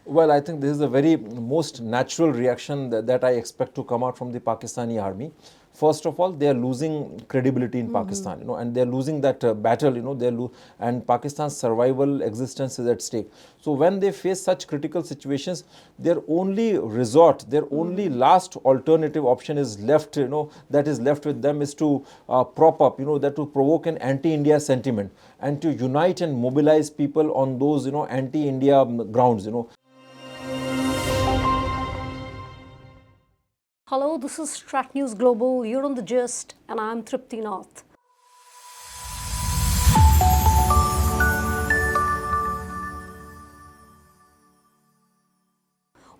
Well, I think this is the very most natural reaction that I expect to come out from the Pakistani army. First of all, they are losing credibility in Pakistan, and they are losing that battle, and Pakistan's survival existence is at stake. So when they face such critical situations, their only resort, their only last alternative option is left, that is left with them is to prop up, that to provoke an anti-India sentiment and to unite and mobilize people on those, anti-India grounds, Hello, this is Strat News Global. You're on the Gist, and I'm Tripti Nath.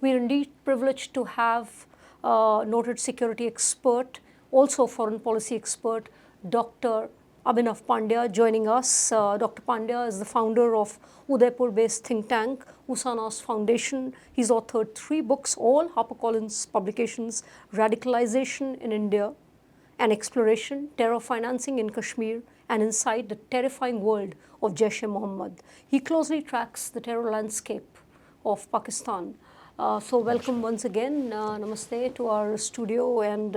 We're indeed privileged to have noted security expert, also foreign policy expert, Dr. Abhinav Pandya joining us. Dr. Pandya is the founder of Udaipur-based think tank, Usana's Foundation. He's authored 3 books, all HarperCollins publications: Radicalization in India, An Exploration, Terror Financing in Kashmir, and Inside the Terrifying World of Jaish-e-Mohammed. He closely tracks the terror landscape of Pakistan. So welcome once again, namaste to our studio, and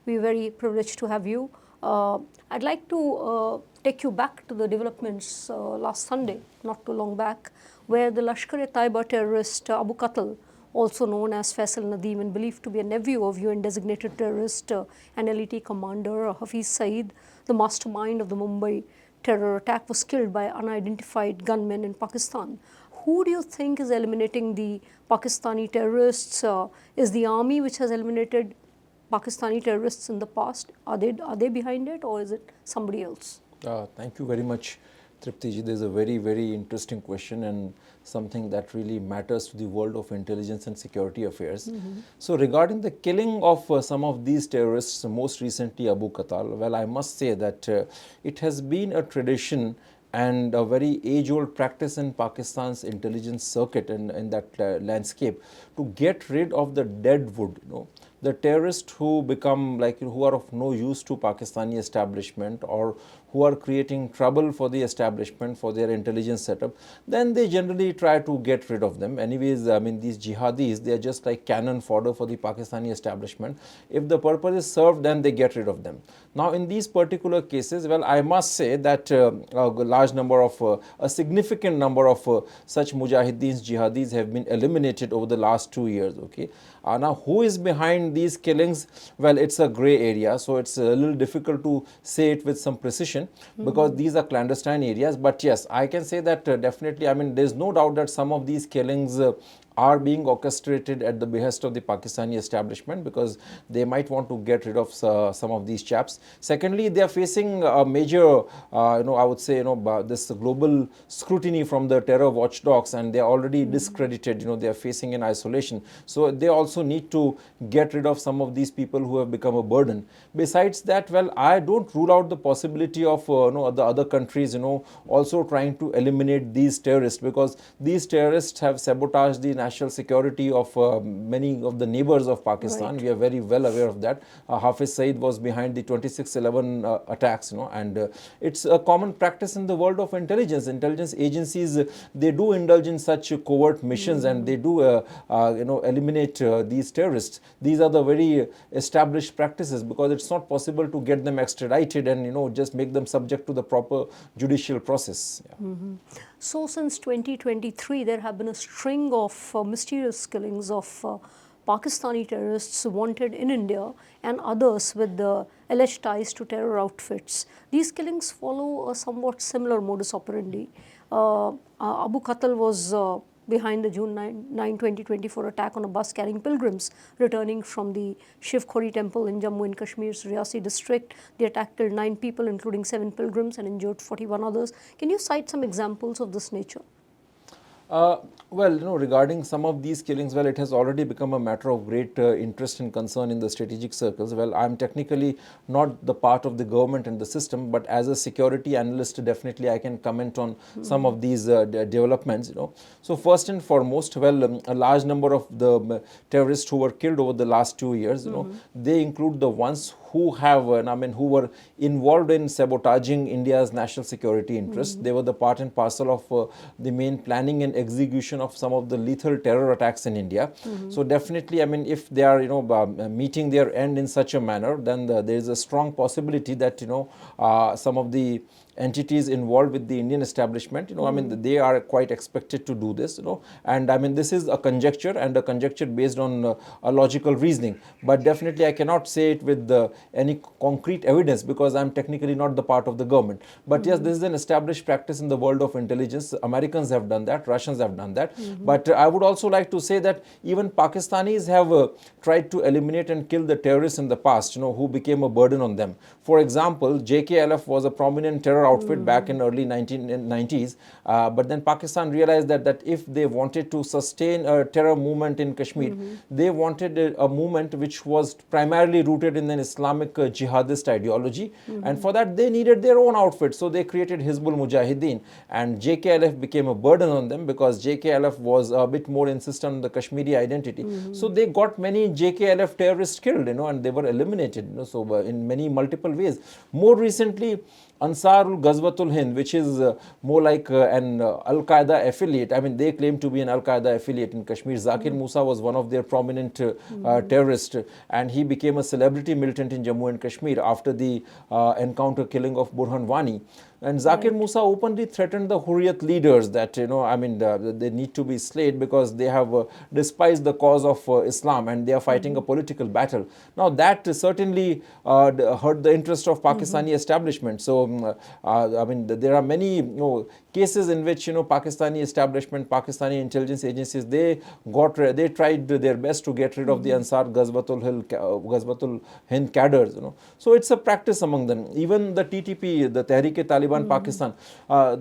we're very privileged to have you. I'd like to take you back to the developments last Sunday, not too long back, where the Lashkar-e-Taiba terrorist Abu Qatal, also known as Faisal Nadeem and believed to be a nephew of UN-designated terrorist and LET commander Hafiz Saeed, the mastermind of the Mumbai terror attack, was killed by unidentified gunmen in Pakistan. Who do you think is eliminating the Pakistani terrorists? Is the army which has eliminated Pakistani terrorists in the past? Are they behind it, or is it somebody else? Thank you very much, Triptiji. This is a very, very interesting question and something that really matters to the world of intelligence and security affairs. So regarding the killing of some of these terrorists, most recently Abu Qatal, well, I must say that it has been a tradition and a very age-old practice in Pakistan's intelligence circuit and in that landscape to get rid of the deadwood, the terrorists who become who are of no use to Pakistani establishment or who are creating trouble for the establishment, for their intelligence setup, then they generally try to get rid of them. Anyways, I mean, these jihadis, they are just like cannon fodder for the Pakistani establishment. If the purpose is served, then they get rid of them. Now, in these particular cases, well, I must say that a significant number of such mujahideen, jihadis have been eliminated over the last 2 years, okay. Now, who is behind these killings? Well, it's a gray area, so it's a little difficult to say it with some precision because these are clandestine areas. But yes, I can say that definitely, I mean, there's no doubt that some of these killings are being orchestrated at the behest of the Pakistani establishment because they might want to get rid of some of these chaps. Secondly, they are facing a major, I would say, this global scrutiny from the terror watchdogs, and they are already discredited, they are facing in isolation. So they also need to get rid of some of these people who have become a burden. Besides that, well, I don't rule out the possibility of the other countries, also trying to eliminate these terrorists, because these terrorists have sabotaged the national security of many of the neighbors of Pakistan. Right. We are very well aware of that. Hafiz Saeed was behind the 26/11 attacks, and it's a common practice in the world of intelligence. Intelligence agencies, they do indulge in such covert missions, and they do, eliminate these terrorists. These are the very established practices because it's not possible to get them extradited and just make them subject to the proper judicial process. Yeah. So since 2023, there have been a string of mysterious killings of Pakistani terrorists wanted in India and others with the alleged ties to terror outfits. These killings follow a somewhat similar modus operandi. Abu Qatal was behind the June 9, 2024 attack on a bus carrying pilgrims returning from the Shiv Khori temple in Jammu and Kashmir's Riyasi district. The attack killed 9 people, including 7 pilgrims, and injured 41 others. Can you cite some examples of this nature? Well, regarding some of these killings, well, it has already become a matter of great interest and concern in the strategic circles. Well, I'm technically not the part of the government and the system, but as a security analyst, definitely I can comment on some of these developments, So first and foremost, well, a large number of the terrorists who were killed over the last 2 years, they include the ones who have, who were involved in sabotaging India's national security interests. They were the part and parcel of the main planning and execution of some of the lethal terror attacks in India. So definitely, if they are, meeting their end in such a manner, then there is a strong possibility that, some of the entities involved with the Indian establishment, they are quite expected to do this, and this is a conjecture, and a conjecture based on a logical reasoning, but definitely I cannot say it with any concrete evidence, because I'm technically not the part of the government. But yes, this is an established practice in the world of intelligence. Americans have done that, Russians have done that, but I would also like to say that even Pakistanis have tried to eliminate and kill the terrorists in the past, who became a burden on them. For example, JKLF was a prominent terror outfit back in early 1990s, but then Pakistan realized that if they wanted to sustain a terror movement in Kashmir, they wanted a movement which was primarily rooted in an Islamic jihadist ideology, and for that they needed their own outfit, so they created Hizbul Mujahideen, and JKLF became a burden on them because JKLF was a bit more insistent on the Kashmiri identity. So they got many JKLF terrorists killed, and they were eliminated, so in many multiple ways. More recently, Ansarul Ghazwatul Hind, which is more like an Al-Qaeda affiliate. They claim to be an Al-Qaeda affiliate in Kashmir. Zakir Musa was one of their prominent terrorists, and he became a celebrity militant in Jammu and Kashmir after the encounter killing of Burhan Wani. And Zakir Musa openly threatened the Hurriyat leaders that, they need to be slayed because they have despised the cause of Islam and they are fighting a political battle. Now, that certainly hurt the interest of Pakistani establishment. So, there are many cases in which, Pakistani establishment, Pakistani intelligence agencies, they tried their best to get rid of the Ansar Ghazwatul Hind cadres. So, it's a practice among them. Even the TTP, the Tehreek-e-Taliban Pakistan,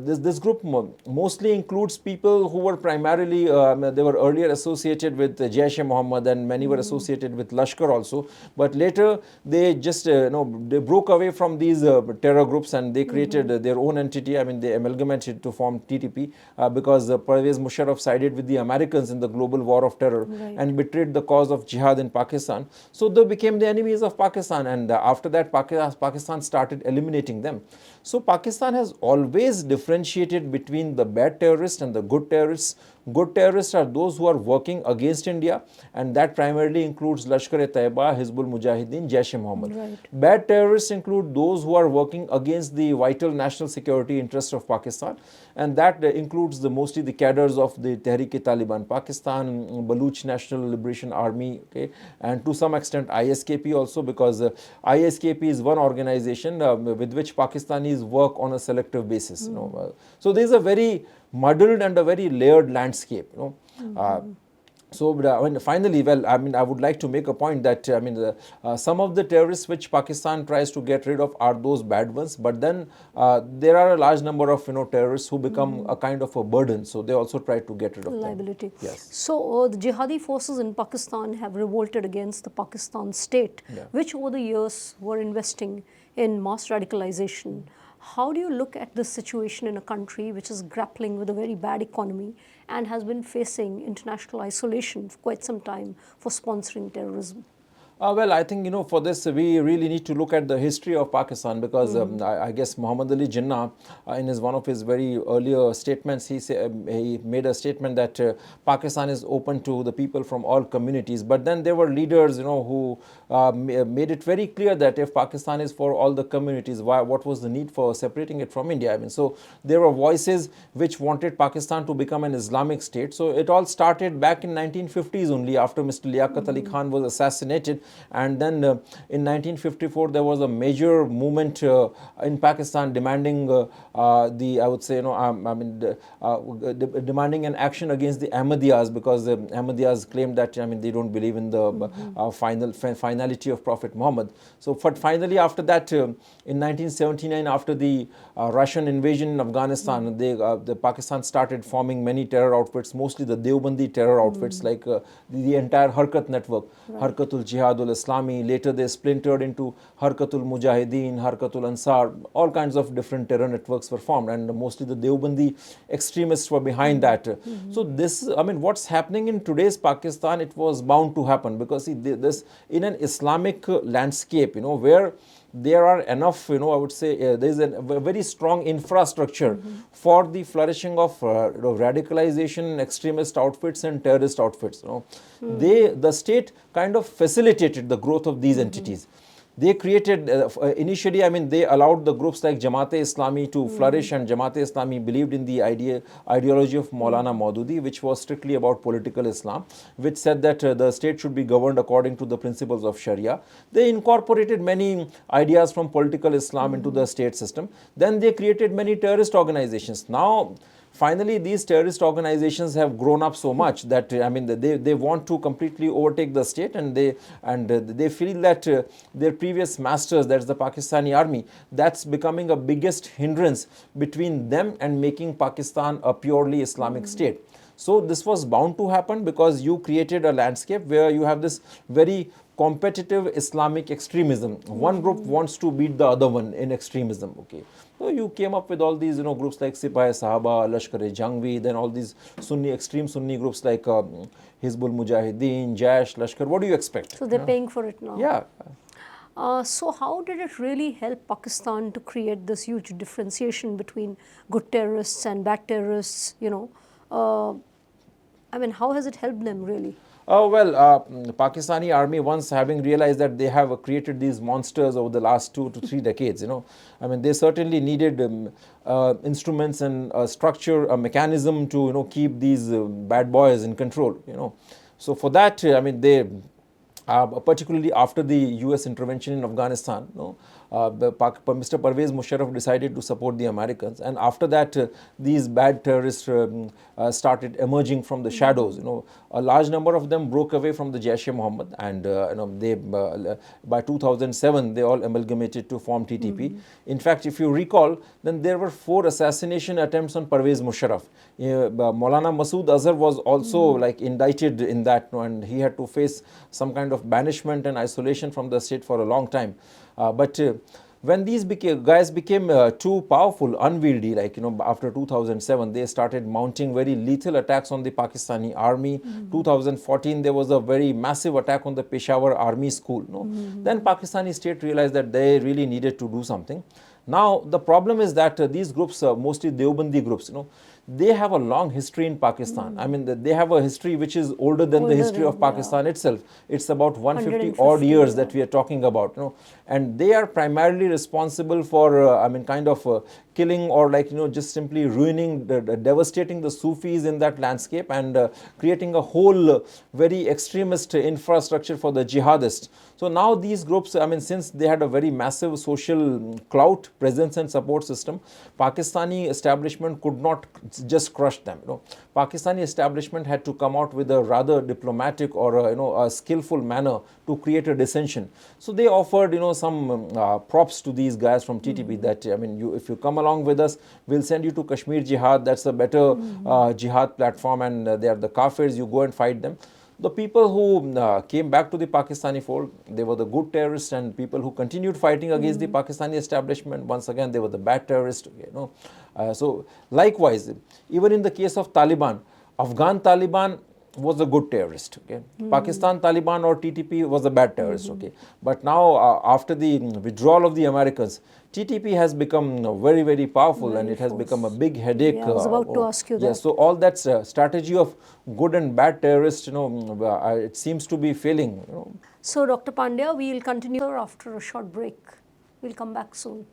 this group mostly includes people who were primarily, they were earlier associated with Jaish-e-Mohammed, and many were associated with Lashkar also, but later they just, they broke away from these terror groups and they created their own entity. They amalgamated to form TTP because Pervez Musharraf sided with the Americans in the global war of terror and betrayed the cause of jihad in Pakistan. So they became the enemies of Pakistan, and after that Pakistan started eliminating them. So Pakistan has always differentiated between the bad terrorists and the good terrorists. Good terrorists are those who are working against India, and that primarily includes Lashkar-e-Taiba, Hizbul Mujahideen, Jaish-e-Mohammed. Right. Bad terrorists include those who are working against the vital national security interests of Pakistan, and that includes mostly the cadres of the Tehreek-e-Taliban Pakistan, Baluch National Liberation Army, and to some extent ISKP also, because ISKP is one organization with which Pakistanis work on a selective basis. So there is a very muddled and a very layered landscape. So finally, I would like to make a point that some of the terrorists which Pakistan tries to get rid of are those bad ones, but then there are a large number of terrorists who become a kind of a burden. So they also try to get rid of liability. them. Yes. So the jihadi forces in Pakistan have revolted against the Pakistan state, which over the years were investing in mass radicalization. How do you look at this situation in a country which is grappling with a very bad economy and has been facing international isolation for quite some time for sponsoring terrorism? Well, I think, for this, we really need to look at the history of Pakistan, because I guess Muhammad Ali Jinnah, in one of his very earlier statements, he made a statement that Pakistan is open to the people from all communities. But then there were leaders, who made it very clear that if Pakistan is for all the communities, what was the need for separating it from India? So there were voices which wanted Pakistan to become an Islamic state. So it all started back in 1950s only, after Mr. Liaquat Ali Khan was assassinated. And then in 1954 there was a major movement in Pakistan demanding demanding an action against the Ahmadiyas, because the Ahmadiyas claimed that they don't believe in the finality of Prophet Muhammad. So but finally, after that, in 1979, after the Russian invasion in Afghanistan, the Pakistan started forming many terror outfits, mostly the Deobandi terror outfits, like the entire Harkat network, Harkatul Jihad Jihadul Islami. Later they splintered into Harkatul Mujahideen, Harkatul Ansar. All kinds of different terror networks were formed, and mostly the Deobandi extremists were behind that. So this, I mean, what's happening in today's Pakistan, it was bound to happen, because see, this in an Islamic landscape, where there are enough, I would say, there is a very strong infrastructure for the flourishing of radicalization, extremist outfits and terrorist outfits. The state kind of facilitated the growth of these entities. They created, initially, I mean, they allowed the groups like Jamaat-e-Islami to flourish, and Jamaat-e-Islami believed in the ideology of Maulana Maududi, which was strictly about political Islam, which said that the state should be governed according to the principles of Sharia. They incorporated many ideas from political Islam into the state system. Then they created many terrorist organizations. Now, finally, these terrorist organizations have grown up so much that, I mean, they want to completely overtake the state, and they feel that their previous masters, that's the Pakistani army, that's becoming a biggest hindrance between them and making Pakistan a purely Islamic state. So this was bound to happen, because you created a landscape where you have this very competitive Islamic extremism. One group wants to beat the other one in extremism. Okay, so you came up with all these groups like Sipahi Sahaba, Lashkar-e-Jangvi, then all these extreme Sunni groups like Hizbul Mujahideen, Jaish, Lashkar. What do you expect? So they're paying for it now. Yeah. So how did it really help Pakistan to create this huge differentiation between good terrorists and bad terrorists? I mean, how has it helped them really? The Pakistani army, once having realized that they have created these monsters over the last 2 to 3 decades, I mean, they certainly needed instruments and structure, a mechanism to, keep these bad boys in control, So for that, I mean, they, particularly after the US intervention in Afghanistan, Mr. Pervez Musharraf decided to support the Americans, and after that these bad terrorists started emerging from the shadows. A large number of them broke away from the Jaish-e-Mohammed, and they by 2007 they all amalgamated to form TTP. In fact, if you recall, then there were 4 assassination attempts on Pervez Musharraf. Maulana Masood Azhar was also indicted in that, and he had to face some kind of banishment and isolation from the state for a long time. But when these guys became too powerful, unwieldy, after 2007, they started mounting very lethal attacks on the Pakistani army. 2014, there was a very massive attack on the Peshawar Army School. Then Pakistani state realized that they really needed to do something. Now, the problem is that these groups, mostly Deobandi groups, they have a long history in Pakistan. I mean, they have a history which is older than the history of Pakistan itself. It's about 150 odd years that we are talking about, and they are primarily responsible for, I mean, kind of killing or just simply ruining, devastating the Sufis in that landscape, and creating a whole very extremist infrastructure for the jihadists. So now these groups, I mean, since they had a very massive social clout, presence and support system, Pakistani establishment could not just crush them. Pakistani establishment had to come out with a rather diplomatic or a skillful manner to create a dissension. So they offered some props to these guys from TTP that, I mean, if you come along with us, we'll send you to Kashmir Jihad. That's a better jihad platform, and they are the kafirs. You go and fight them. The people who came back to the Pakistani fold, they were the good terrorists, and people who continued fighting against the Pakistani establishment, once again, they were the bad terrorists. So likewise, even in the case of Taliban, Afghan Taliban was a good terrorist. Pakistan Taliban or TTP was a bad terrorist. But now, after the withdrawal of the Americans, TTP has become very, very powerful, and it has become a big headache. Yeah, I was about to ask you that. Yes, so all that strategy of good and bad terrorists, it seems to be failing. So, Dr. Pandya, we will continue after a short break. We'll come back soon.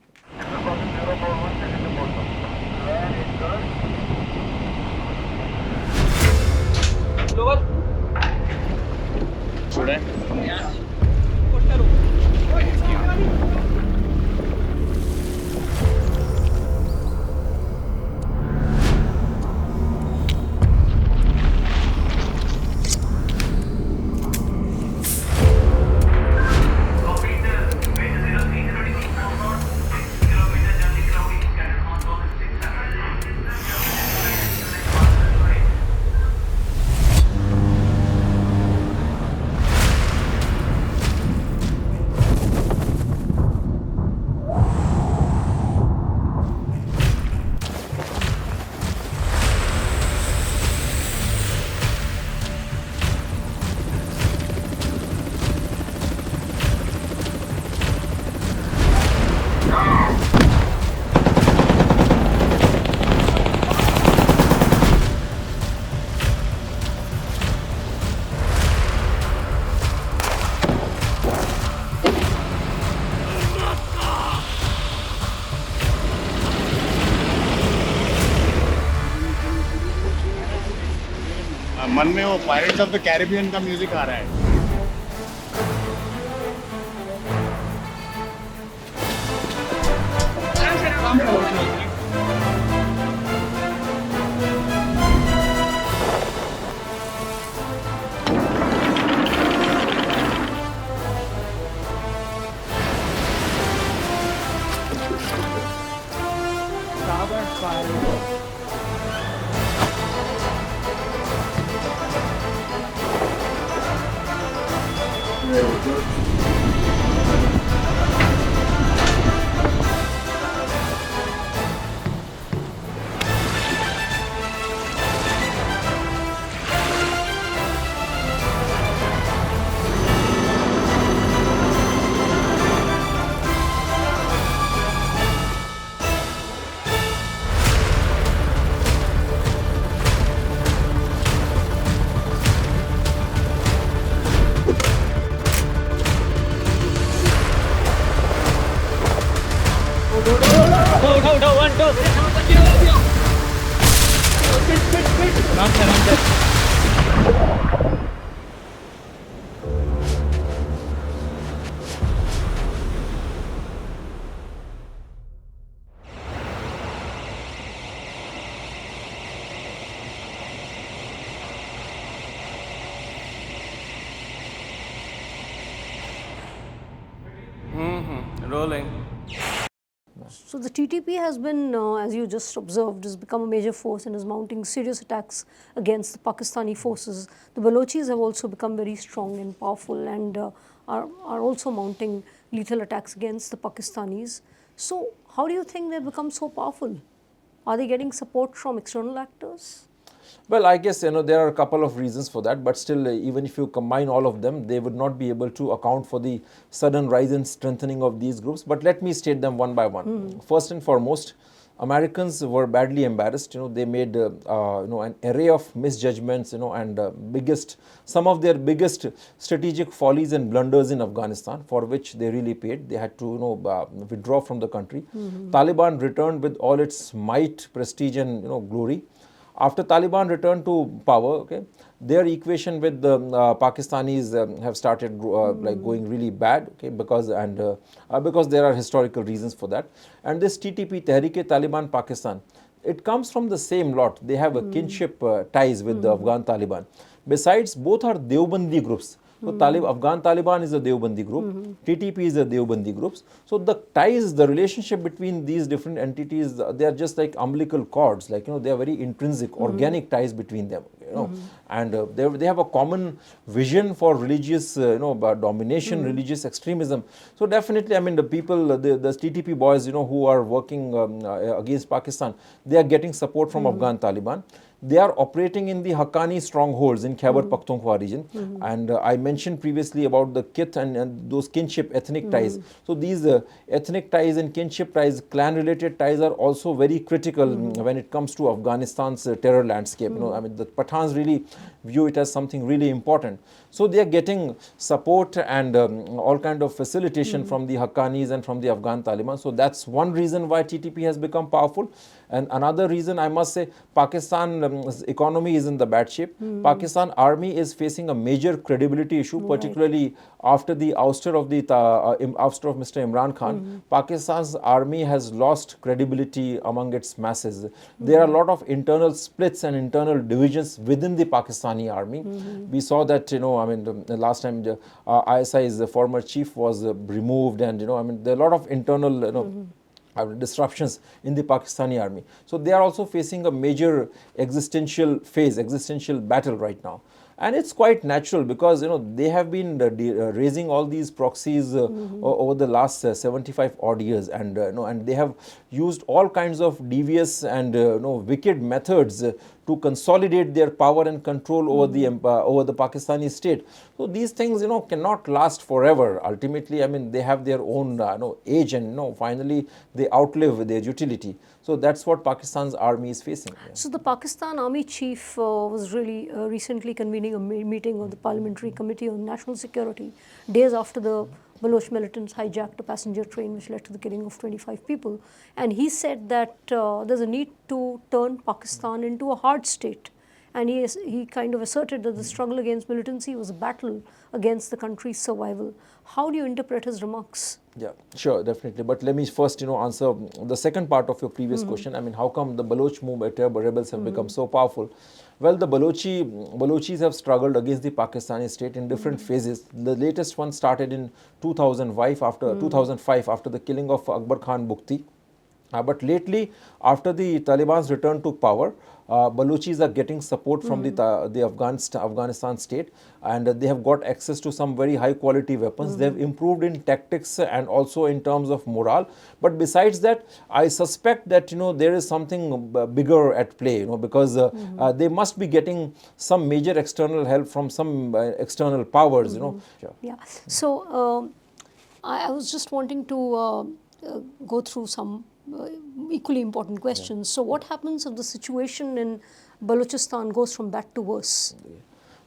मन में वो pirates of the Caribbean का music आ रहा है. Rolling. So the TTP has been, as you just observed, has become a major force and is mounting serious attacks against the Pakistani forces. The Balochis have also become very strong and powerful and are also mounting lethal attacks against the Pakistanis. So how do you think they've become so powerful? Are they getting support from external actors? Well, I guess, there are a couple of reasons for that, but still, even if you combine all of them, they would not be able to account for the sudden rise and strengthening of these groups. But let me state them one by one. First and foremost, Americans were badly embarrassed. They made an array of misjudgments, and some of their biggest strategic follies and blunders in Afghanistan, for which they really paid. They had to withdraw from the country. Taliban returned with all its might, prestige, and glory. After Taliban returned to power, their equation with the Pakistanis have started going really bad, because there are historical reasons for that. And this TTP, Tehreek-e-Taliban Pakistan, it comes from the same lot. They have a kinship ties with the Afghan Taliban. Besides, both are Deobandi groups. So Afghan Taliban is a Deobandi group, TTP is a Deobandi group. So the ties, the relationship between these different entities, they are just like umbilical cords, they are very intrinsic, organic ties between them, and they have a common vision for religious, domination, religious extremism. So definitely, the people, the TTP boys, who are working against Pakistan, they are getting support from Afghan Taliban. They are operating in the Haqqani strongholds in Khyber Pakhtunkhwa region. And I mentioned previously about the kith and those kinship ethnic ties. So these ethnic ties and kinship ties, clan related ties are also very critical when it comes to Afghanistan's terror landscape. The Pathans really view it as something really important. So they are getting support and all kind of facilitation from the Haqqanis and from the Afghan Taliban. So that's one reason why TTP has become powerful. And another reason, I must say, Pakistan's economy is in the bad shape. Pakistan army is facing a major credibility issue, particularly after the ouster of Mr. Imran Khan. Pakistan's army has lost credibility among its masses. There are a lot of internal splits and internal divisions within the Pakistani army. We saw that, the last time ISI's former chief was removed, and there are a lot of internal disruptions in the Pakistani army. So they are also facing a major existential battle right now. And it's quite natural because they have been raising all these proxies over the last 75 odd years, and and they have used all kinds of devious and wicked methods to consolidate their power and control over the Pakistani state. So these things cannot last forever. Ultimately, they have their own age, and finally they outlive their utility. So that's what Pakistan's army is facing. So the Pakistan Army Chief was really recently convening a meeting of the Parliamentary Committee on National Security, days after the Baloch militants hijacked a passenger train which led to the killing of 25 people. And he said that there's a need to turn Pakistan into a hard state. and he kind of asserted that the struggle against militancy was a battle against the country's survival. How do you interpret his remarks? Yeah, sure, definitely. But let me first, answer the second part of your previous question. I mean, how come the Baloch movement, rebels have become so powerful? Well, the Balochis have struggled against the Pakistani state in different phases. The latest one started in 2005 after the killing of Akbar Khan Bukti. But lately, after the Taliban's return to power, Balochis are getting support from the Afghanistan state, and they have got access to some very high quality weapons. They have improved in tactics and also in terms of morale. But besides that, I suspect that there is something bigger at play, because they must be getting some major external help from some external powers, Sure. Yeah. So I was just wanting to go through some equally important questions. So what happens if the situation in Balochistan goes from bad to worse?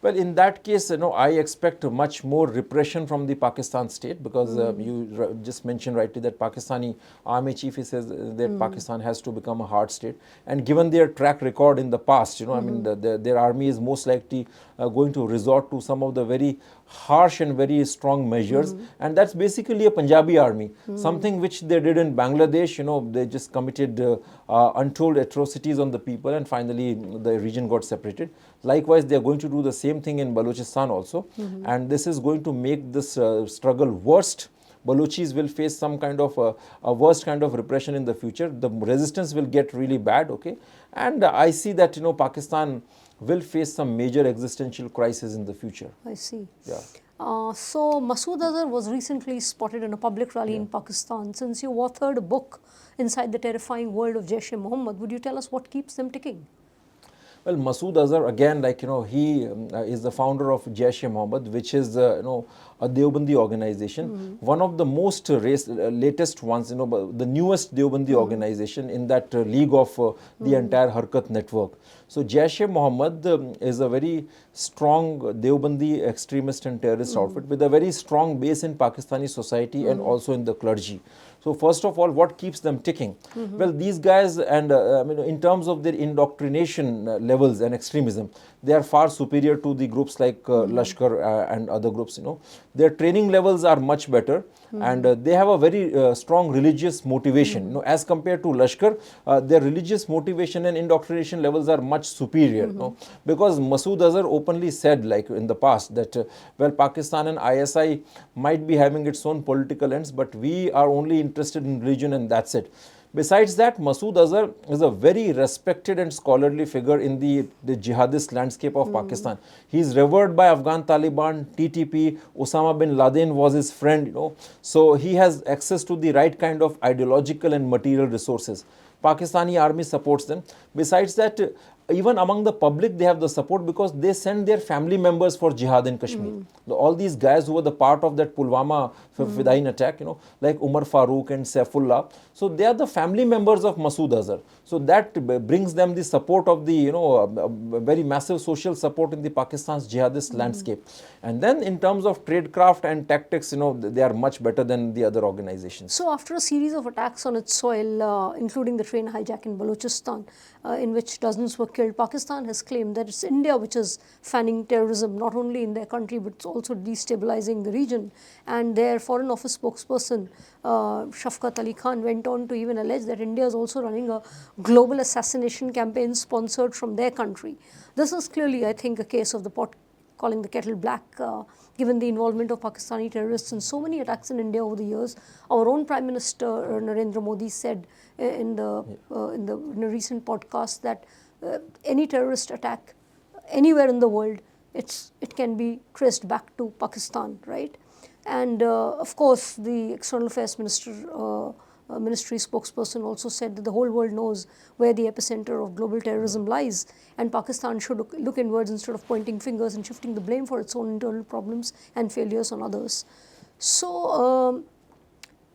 Well, in that case, I expect much more repression from the Pakistan state, because you just mentioned rightly that Pakistani army chief says that Pakistan has to become a hard state. And given their track record in the past, I mean, their army is most likely going to resort to some of the very harsh and very strong measures. And that's basically a Punjabi army, something which they did in Bangladesh. They just committed untold atrocities on the people, and finally the region got separated. Likewise, they are going to do the same thing in Balochistan also, and this is going to make this struggle worst. Balochis will face some kind of a worst kind of repression in the future. The resistance will get really bad, okay? And I see that, Pakistan will face some major existential crisis in the future. I see. Yeah. So Masood Azhar was recently spotted in a public rally in Pakistan. Since you authored a book, Inside the Terrifying World of Jaish-e-Mohammed, would you tell us what keeps them ticking? Well, Masood Azhar, again, he is the founder of Jaish-e-Mohammed, which is, a Deobandi organization. One of the most latest ones, the newest Deobandi organization in that league of the entire Harkat network. So Jaish-e-Mohammed is a very strong Deobandi extremist and terrorist outfit with a very strong base in Pakistani society and also in the clergy. So first of all, what keeps them ticking? Well, these guys, and in terms of their indoctrination levels and extremism, they are far superior to the groups like Lashkar and other groups. Their training levels are much better, and they have a very strong religious motivation. As compared to Lashkar, their religious motivation and indoctrination levels are much superior. Because Masood Azhar openly said, like in the past, that well, Pakistan and ISI might be having its own political ends, but we are only interested in religion, and that's it. Besides that, Masood Azhar is a very respected and scholarly figure in the jihadist landscape of Pakistan. He is revered by Afghan Taliban, TTP, Osama bin Laden was his friend, So he has access to the right kind of ideological and material resources. Pakistani army supports them. Besides that, even among the public, they have the support because they send their family members for jihad in Kashmir. All these guys who were the part of that Pulwama Fidain attack, like Umar Farooq and Saifullah. So they are the family members of Masood Azhar. So that brings them the support of the, very massive social support in the Pakistan's jihadist landscape. And then in terms of tradecraft and tactics, they are much better than the other organizations. So after a series of attacks on its soil, including the train hijack in Balochistan, in which dozens were killed, Pakistan has claimed that it's India which is fanning terrorism, not only in their country, but it's also destabilizing the region. And their Foreign Office spokesperson, Shafqat Ali Khan, went on to even allege that India is also running a global assassination campaign sponsored from their country. This is clearly, I think, a case of the pot calling the kettle black, given the involvement of Pakistani terrorists in so many attacks in India over the years. Our own Prime Minister Narendra Modi said in a recent podcast that any terrorist attack anywhere in the world, it can be traced back to Pakistan, right? And of course, the External Affairs Ministry spokesperson also said that the whole world knows where the epicenter of global terrorism lies, and Pakistan should look inwards instead of pointing fingers and shifting the blame for its own internal problems and failures on others. So,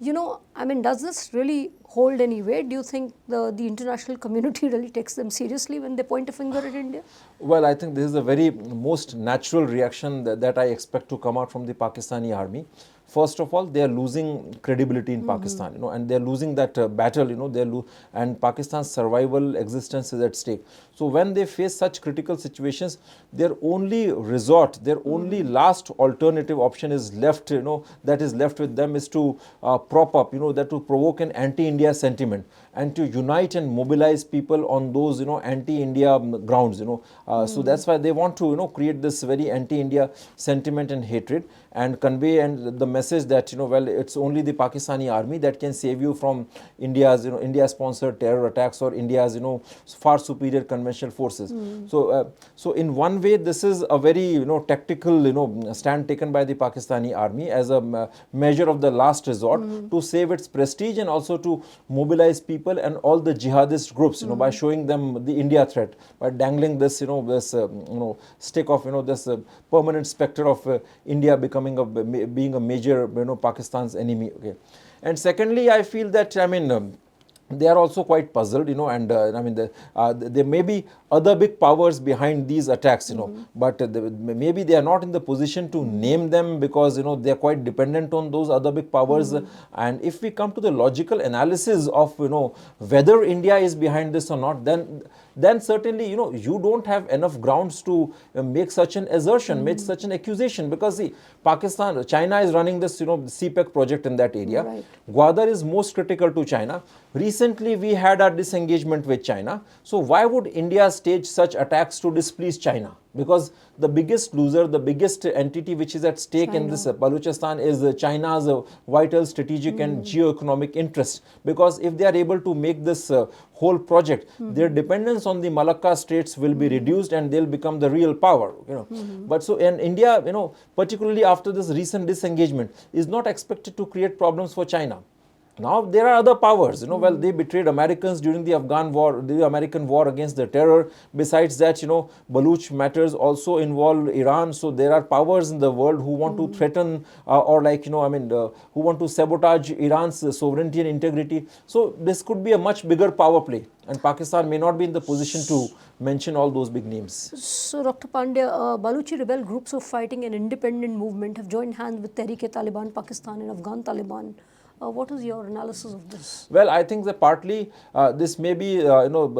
does this really hold any weight? Do you think the international community really takes them seriously when they point a finger at India? Well, I think this is the very most natural reaction that I expect to come out from the Pakistani army. First of all, they are losing credibility in Pakistan, and they are losing that battle, and Pakistan's survival existence is at stake. So when they face such critical situations, their only resort, their only last alternative option is left, that is left with them is to prop up, that to provoke an anti-India sentiment and to unite and mobilize people on those, anti-India grounds, so that's why they want to, create this very anti-India sentiment and hatred and convey and the message that, well, it's only the Pakistani army that can save you from India's, India-sponsored terror attacks or India's, far superior conventional forces. So in one way, this is a very, tactical, stand taken by the Pakistani army as a measure of the last resort to save its prestige and also to mobilize people and all the jihadist groups, by showing them the India threat, by dangling this, this, stick of, this permanent specter of India being a major, Pakistan's enemy. Okay, and secondly, I feel that they are also quite puzzled, and there may be other big powers behind these attacks, but maybe they are not in the position to name them because, they are quite dependent on those other big powers. And if we come to the logical analysis of, whether India is behind this or not, then certainly, you don't have enough grounds to make such an assertion, make such an accusation, because see, China is running this, CPEC project in that area. Right. Gwadar is most critical to China. Recently, we had our disengagement with China. So why would India stage such attacks to displease China? Because the biggest loser, the biggest entity which is at stake in this Balochistan is China's vital strategic and geo-economic interest. Because if they are able to make this whole project, their dependence on the Malacca states will be reduced and they'll become the real power. But so in India, particularly after this recent disengagement, is not expected to create problems for China. Now there are other powers, well, they betrayed Americans during the Afghan war, the American war against the terror. Besides that, Baluch matters also involve Iran. So there are powers in the world who want to threaten who want to sabotage Iran's sovereignty and integrity. So this could be a much bigger power play, and Pakistan may not be in the position to mention all those big names. So, Dr. Pandya, Baluchi rebel groups of fighting an independent movement have joined hands with Tehreek-e-Taliban Pakistan and Afghan Taliban. What is your analysis of this? Well, I think that partly this may be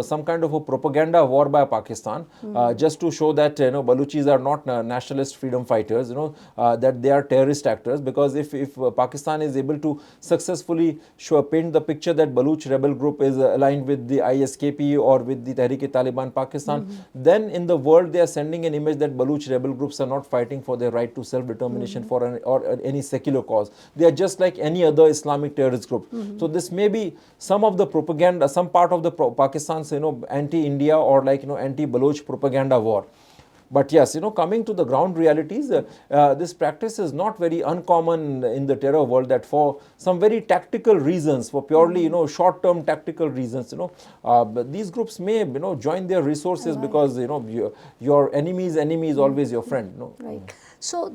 some kind of a propaganda war by Pakistan, just to show that Baluchis are not nationalist freedom fighters, that they are terrorist actors. Because if Pakistan is able to successfully paint the picture that Baluch rebel group is aligned with the ISKP or with the Tehreek-e-Taliban Pakistan, then in the world they are sending an image that Baluch rebel groups are not fighting for their right to self-determination or any secular cause. They are just like any other Islamic terrorist group. So this may be some of the propaganda, some part of the Pakistan's anti-India or anti-Baloch propaganda war. But yes, coming to the ground realities, this practice is not very uncommon in the terror world, that for some very tactical reasons, for purely short-term tactical reasons, these groups may join their resources because your enemy's enemy is always your friend. Right. So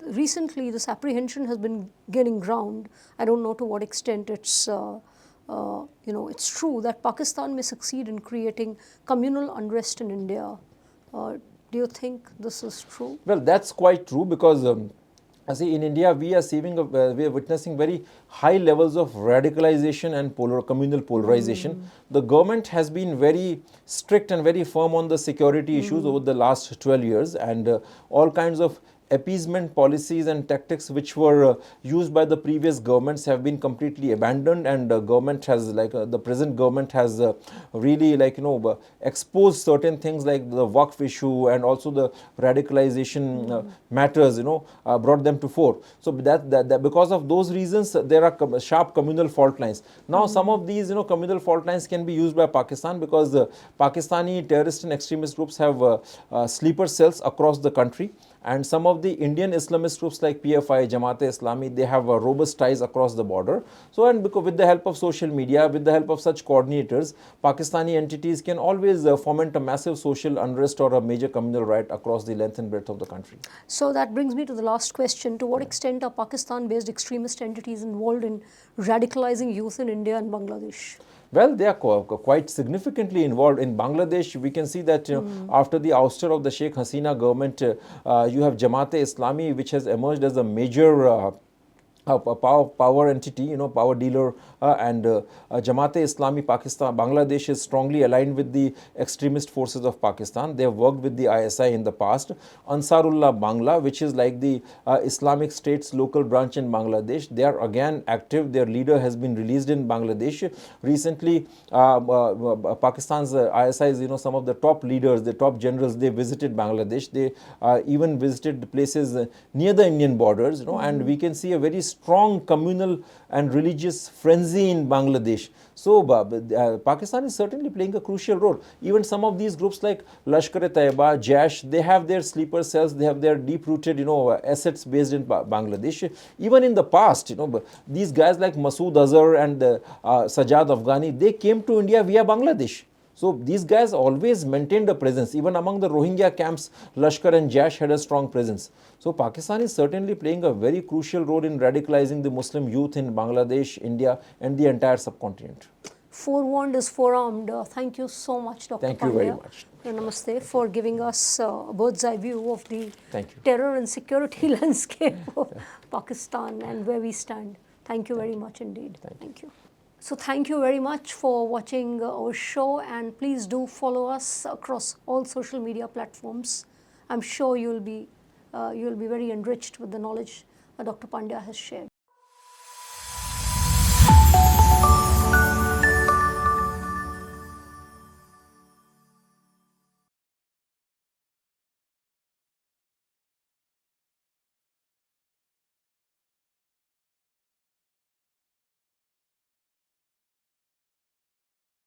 recently, this apprehension has been gaining ground. I don't know to what extent it's it's true that Pakistan may succeed in creating communal unrest in India. Do you think this is true? Well, that's quite true, because see, in India we are witnessing very high levels of radicalization and communal polarization. The government has been very strict and very firm on the security issues over the last 12 years, and all kinds of appeasement policies and tactics which were used by the previous governments have been completely abandoned, and government has the present government has really exposed certain things like the Waqf issue and also the radicalization matters, brought them to fore. So that because of those reasons there are sharp communal fault lines. Now some of these communal fault lines can be used by Pakistan, because Pakistani terrorist and extremist groups have sleeper cells across the country. And some of the Indian Islamist groups like PFI, Jamaat-e-Islami, they have robust ties across the border. So, and because with the help of social media, with the help of such coordinators, Pakistani entities can always foment a massive social unrest or a major communal riot across the length and breadth of the country. So that brings me to the last question. To what extent are Pakistan-based extremist entities involved in radicalizing youth in India and Bangladesh? Well, they are quite significantly involved. In Bangladesh, we can see that after the ouster of the Sheikh Hasina government, you have Jamaat-e-Islami, which has emerged as a major a power entity, power dealer, and Jamaat-e-Islami Pakistan, Bangladesh is strongly aligned with the extremist forces of Pakistan. They have worked with the ISI in the past. Ansarullah Bangla, which is like the Islamic State's local branch in Bangladesh, they are again active. Their leader has been released in Bangladesh. Recently, Pakistan's ISI's, some of the top leaders, the top generals, they visited Bangladesh. They even visited places near the Indian borders, and we can see a very strong communal and religious frenzy in Bangladesh. So Pakistan is certainly playing a crucial role. Even some of these groups like Lashkar-e-Taiba, Jaish, they have their sleeper cells, they have their deep-rooted, assets based in Bangladesh. Even in the past, these guys like Masood Azhar and Sajjad Afghani, they came to India via Bangladesh. So these guys always maintained a presence. Even among the Rohingya camps, Lashkar and Jaish had a strong presence. So Pakistan is certainly playing a very crucial role in radicalizing the Muslim youth in Bangladesh, India, and the entire subcontinent. Forewarned is forearmed. Thank you so much, Dr. Thank Pandya. you very much. Namaste, for giving us a bird's eye view of the Thank you. terror and security landscape of Pakistan and where we stand. Thank you very much indeed. Thank you. So thank you very much for watching our show, and please do follow us across all social media platforms. I'm sure you'll be very enriched with the knowledge Dr. Pandya has shared.